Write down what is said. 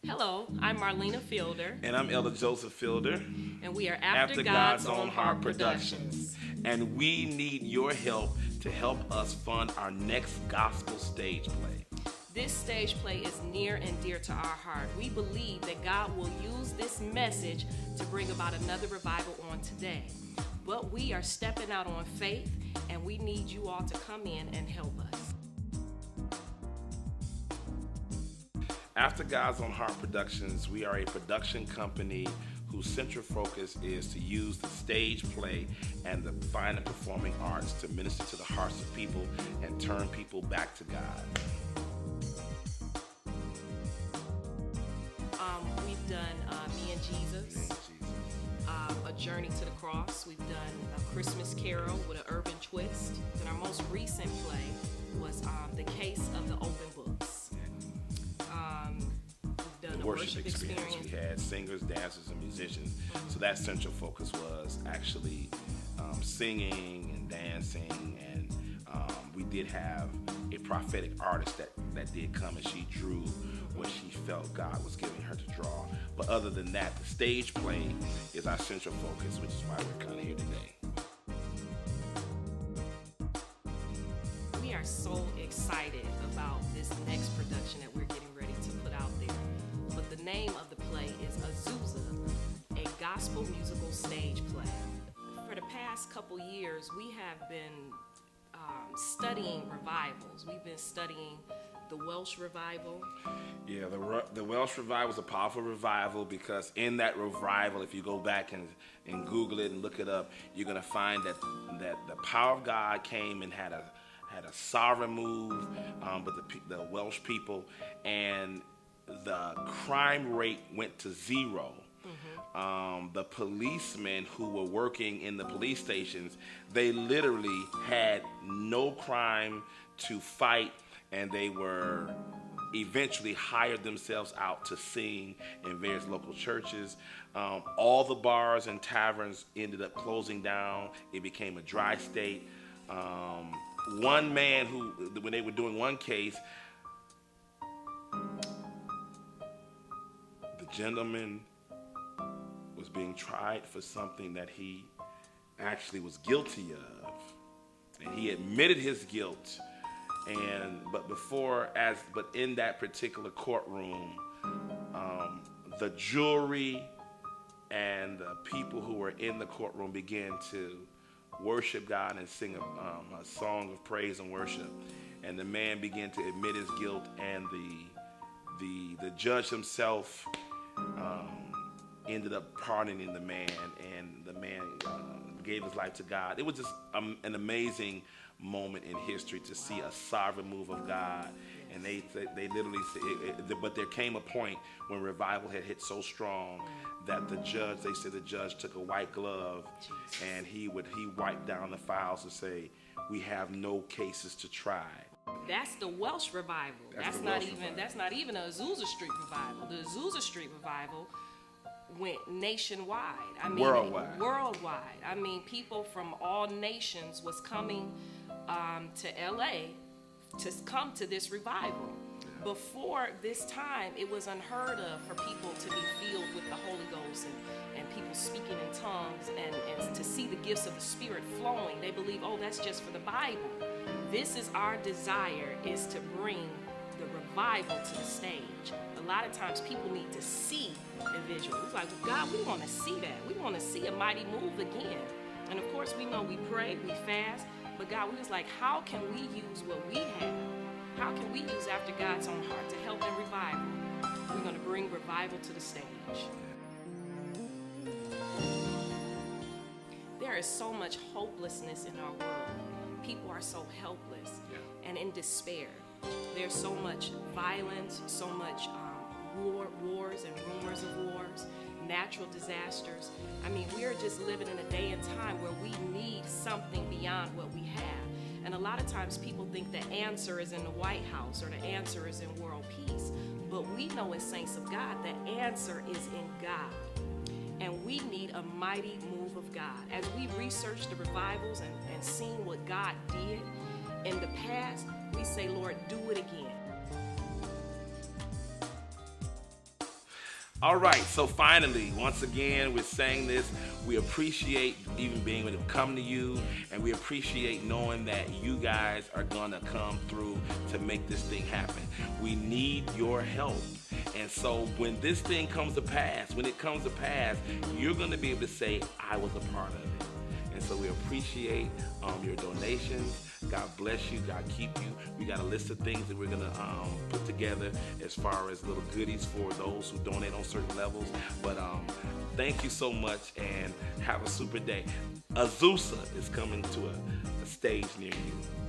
Hello, I'm Marlena Fielder, And I'm Elder Joseph Fielder. and we are After God's Own Heart Productions. And we need your help to help us fund our next gospel stage play. This stage play is near and dear to our heart. We believe that God will use this message to bring about another revival on today. But we are stepping out on faith, and we need you all to come in and help us. After God's Own Heart Productions, we are a production company whose central focus is to use the stage play and the fine and performing arts to minister to the hearts of people and turn people back to God. We've done Me and Jesus, A Journey to the Cross. We've done A Christmas Carol with an urban twist. And our most recent play was The Case of the Open Books. We've done The a worship experience. We had singers, dancers, and musicians. So that central focus was actually singing and dancing, and we did have a prophetic artist that did come, and she drew what she felt God was giving her to draw. But other than that, the stage play is our central focus, which is why we're kind of here today. We are so excited about this next production that we're getting ready to put out there. But the name of the play is Azusa, a gospel musical stage play. For the past couple years, we have been studying revivals. We've been studying the Welsh revival. Yeah, the Welsh revival is a powerful revival because in that revival, if you go back and Google it and look it up, you're going to find that the power of God came and had a sovereign move with the Welsh people, and the crime rate went to zero. The policemen who were working in the police stations, they literally had no crime to fight, and they were eventually hired themselves out to sing in various local churches. All the bars and taverns ended up closing down. It became a dry state. One man when they were doing one case, the gentleman was being tried for something that he actually was guilty of, and he admitted his guilt. But in that particular courtroom, the jury and the people who were in the courtroom began to worship God and sing a song of praise and worship. And the man began to admit his guilt, and the judge himself ended up pardoning the man, and the man gave his life to God. It was just an amazing moment in history to see a sovereign move of God. And they literally said, but there came a point when revival had hit so strong that the judge took a white glove and he wiped down the files and say, "We have no cases to try." That's the Welsh revival. That's not even a Azusa Street revival. The Azusa Street revival went nationwide. Worldwide. I mean, people from all nations was coming to LA to come to this revival. Before this time, it was unheard of for people to be filled with the Holy Ghost and people speaking in tongues and to see the gifts of the Spirit flowing. They believe, oh, that's just for the Bible. This is our desire, is to bring the revival to the stage. A lot of times people need to see the visual. It's like, God, we want to see that. We want to see a mighty move again. And of course, we know we pray, we fast, but God, we was like, how can we use what we have? How can we use After God's Own Heart to help in revival? We're going to bring revival to the stage. There is so much hopelessness in our world. People are so helpless and in despair. There's so much violence, so much wars and rumors of wars, natural disasters. I mean, we're just living in a day and time where we need something beyond what we have. And a lot of times people think the answer is in the White House or the answer is in world peace. But we know as saints of God, the answer is in God. And we need a mighty move of God. As we research the revivals and seen what God did in the past, we say, Lord, do it again. All right, so finally, once again, we're saying this. We appreciate even being able to come to you, and we appreciate knowing that you guys are going to come through to make this thing happen. We need your help. And so when this thing comes to pass, you're going to be able to say, I was a part of it. And so we appreciate your donations. God bless you. God keep you. We got a list of things that we're going to put together as far as little goodies for those who donate on certain levels. But thank you so much, and have a super day. Azusa is coming to a stage near you.